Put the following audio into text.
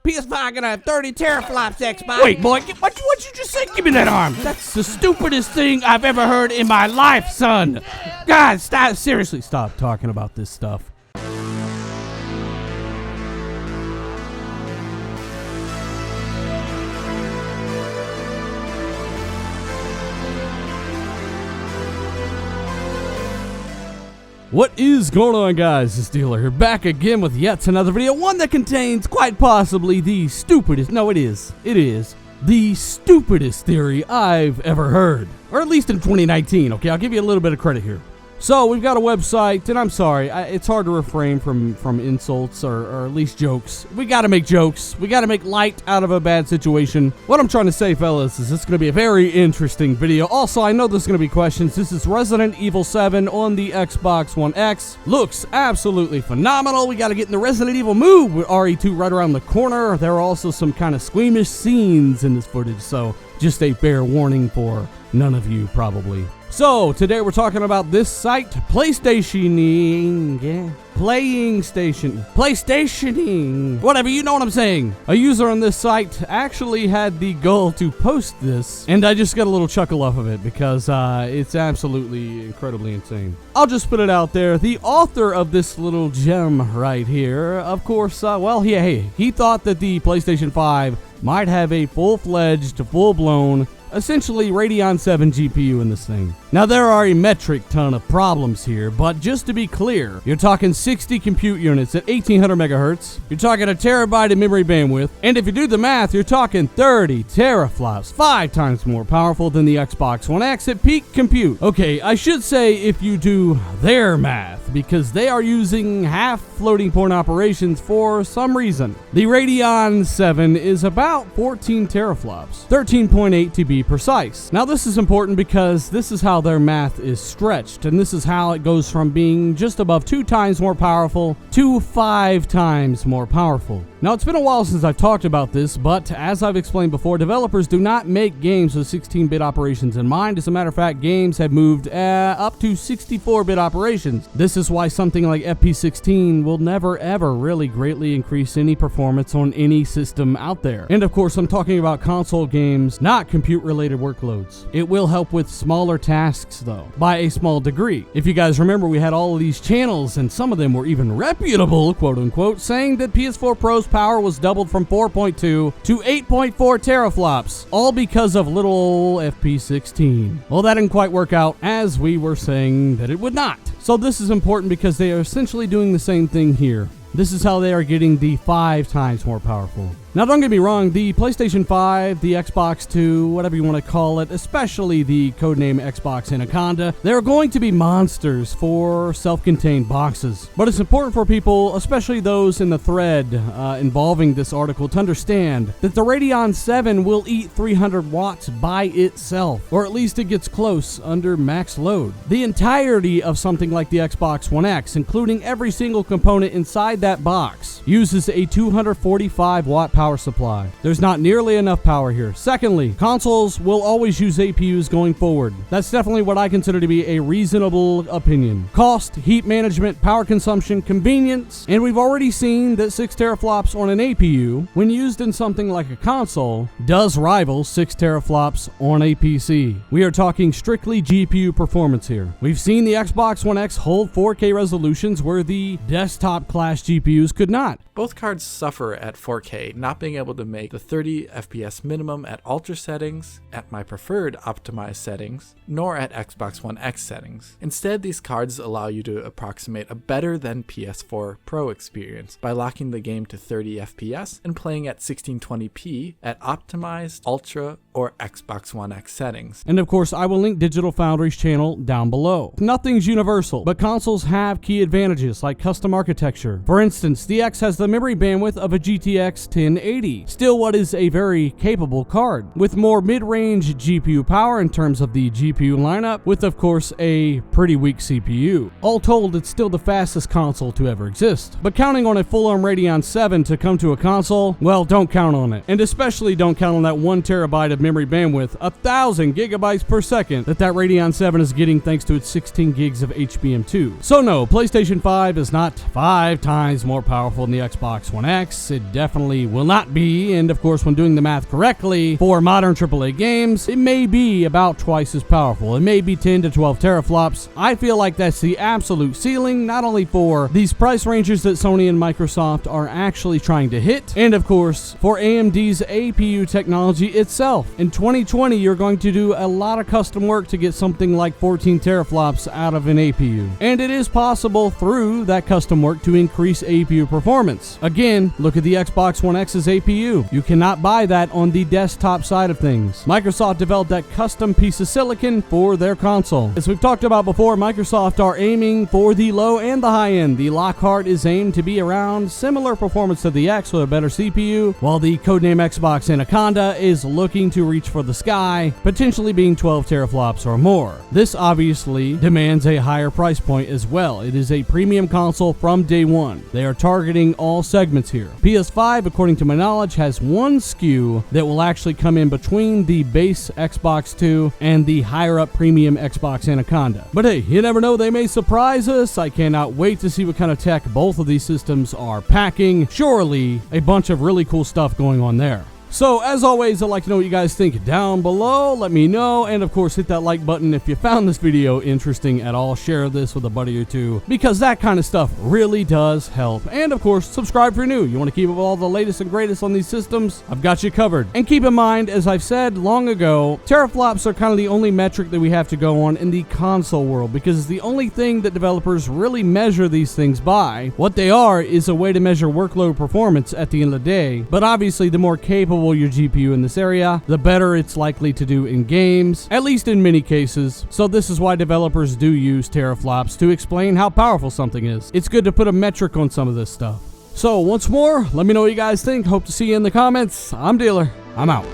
PS5 gonna have 30 teraflops, Xbox. Wait, boy, what you just say? Give me that arm. That's the stupidest thing I've ever heard in my life, son. God, stop. Seriously, stop talking about this stuff. What is going on, guys? It's Dealer here, back again with yet another video, one that contains quite possibly the stupidest, no it is the stupidest theory I've ever heard, or at least in 2019, okay? I'll give you a little bit of credit here. So, we've got a website, and I'm sorry, it's hard to refrain from insults or at least jokes. We gotta make jokes. We gotta make light out of a bad situation. What I'm trying to say, fellas, is this is gonna be a very interesting video. Also, I know there's gonna be questions. This is Resident Evil 7 on the Xbox One X. Looks absolutely phenomenal. We gotta get in the Resident Evil mood with RE2 right around the corner. There are also some kind of squeamish scenes in this footage, so just a fair warning for none of you, probably. So, today we're talking about this site, PlayStationing, whatever, you know what I'm saying. A user on this site actually had the goal to post this, and I just got a little chuckle off of it because it's absolutely incredibly insane. I'll just put it out there. The author of this little gem right here, of course, well, he thought that the PlayStation 5 might have a full-fledged, full-blown, essentially Radeon VII GPU in this thing. Now there are a metric ton of problems here, but just to be clear, you're talking 60 compute units at 1800 megahertz, you're talking a terabyte of memory bandwidth, and if you do the math, you're talking 30 teraflops, 5 times more powerful than the Xbox One X at peak compute. Okay, I should say if you do their math, because they are using half floating point operations for some reason. The Radeon 7 is about 14 teraflops, 13.8 to be precise. Now this is important because this is how their math is stretched, and this is how it goes from being just above 2 times more powerful to 5 times more powerful. Now it's been a while since I've talked about this, but as I've explained before, developers do not make games with 16-bit operations in mind. As a matter of fact, games have moved up to 64-bit operations. This is why something like FP16 will never ever really greatly increase any performance on any system out there. And of course, I'm talking about console games, not compute-related workloads. It will help with smaller tasks though, by a small degree. If you guys remember, we had all of these channels, and some of them were even reputable, quote-unquote, saying that PS4 Pro's power was doubled from 4.2 to 8.4 teraflops, all because of little old FP16. Well, that didn't quite work out as we were saying that it would not. So this is important because they are essentially doing the same thing here. This is how they are getting the 5 times more powerful. Now don't get me wrong, the PlayStation 5, the Xbox 2, whatever you want to call it, especially the codename Xbox Anaconda, they're going to be monsters for self-contained boxes. But it's important for people, especially those in the thread involving this article, to understand that the Radeon 7 will eat 300 watts by itself, or at least it gets close under max load. The entirety of something like the Xbox One X, including every single component inside that box, uses a 245 watt power supply. There's not nearly enough power here. Secondly, consoles will always use APUs going forward. That's definitely what I consider to be a reasonable opinion. Cost, heat management, power consumption, convenience, and we've already seen that 6 teraflops on an APU, when used in something like a console, does rival 6 teraflops on a PC. We are talking strictly GPU performance here. We've seen the Xbox One X hold 4K resolutions where the desktop class GPUs could not. Both cards suffer at 4K, not being able to make the 30 FPS minimum at ultra settings, at my preferred optimized settings, nor at Xbox One X settings. Instead, these cards allow you to approximate a better than PS4 Pro experience by locking the game to 30 FPS and playing at 1620p at optimized, ultra, or Xbox One X settings. And of course, I will link Digital Foundry's channel down below. Nothing's universal, but consoles have key advantages like custom architecture. For instance, the X has the memory bandwidth of a GTX 1080, still what is a very capable card, with more mid-range GPU power in terms of the GPU lineup, with of course a pretty weak CPU. All told, it's still the fastest console to ever exist. But counting on a full-on Radeon 7 to come to a console, well, don't count on it. And especially don't count on that 1 terabyte of memory bandwidth, 1000 gigabytes per second that Radeon 7 is getting thanks to its 16 gigs of HBM2. So no, PlayStation 5 is not 5 times times more powerful than the Xbox One X. It definitely will not be, and of course when doing the math correctly, for modern AAA games, it may be about twice as powerful. It may be 10 to 12 teraflops. I feel like that's the absolute ceiling, not only for these price ranges that Sony and Microsoft are actually trying to hit, and of course for AMD's APU technology itself. In 2020, you're going to do a lot of custom work to get something like 14 teraflops out of an APU. And it is possible through that custom work to increase APU performance. Again, look at the Xbox One X's APU. You cannot buy that on the desktop side of things. Microsoft developed that custom piece of silicon for their console. As we've talked about before, Microsoft are aiming for the low and the high end. The Lockhart is aimed to be around similar performance to the X with a better CPU, while the codename Xbox Anaconda is looking to reach for the sky, potentially being 12 teraflops or more. This obviously demands a higher price point as well. It is a premium console from day one. They are targeting all segments here. PS5, according to my knowledge, has one SKU that will actually come in between the base Xbox 2 and the higher up premium Xbox Anaconda. But hey, you never know, they may surprise us. I cannot wait to see what kind of tech both of these systems are packing. Surely a bunch of really cool stuff going on there. So, as always, I'd like to know what you guys think down below. Let me know, and of course, hit that like button if you found this video interesting at all. Share this with a buddy or two, because that kind of stuff really does help. And of course, subscribe if you're new. You want to keep up with all the latest and greatest on these systems? I've got you covered. And keep in mind, as I've said long ago, teraflops are kind of the only metric that we have to go on in the console world, because it's the only thing that developers really measure these things by. What they are is a way to measure workload performance at the end of the day, but obviously the more capable your GPU in this area, the better it's likely to do in games, at least in many cases. So this is why developers do use teraflops to explain how powerful something is. It's good to put a metric on some of this stuff. So once more, let me know what you guys think. Hope to see you in the comments. I'm Dealer. I'm out.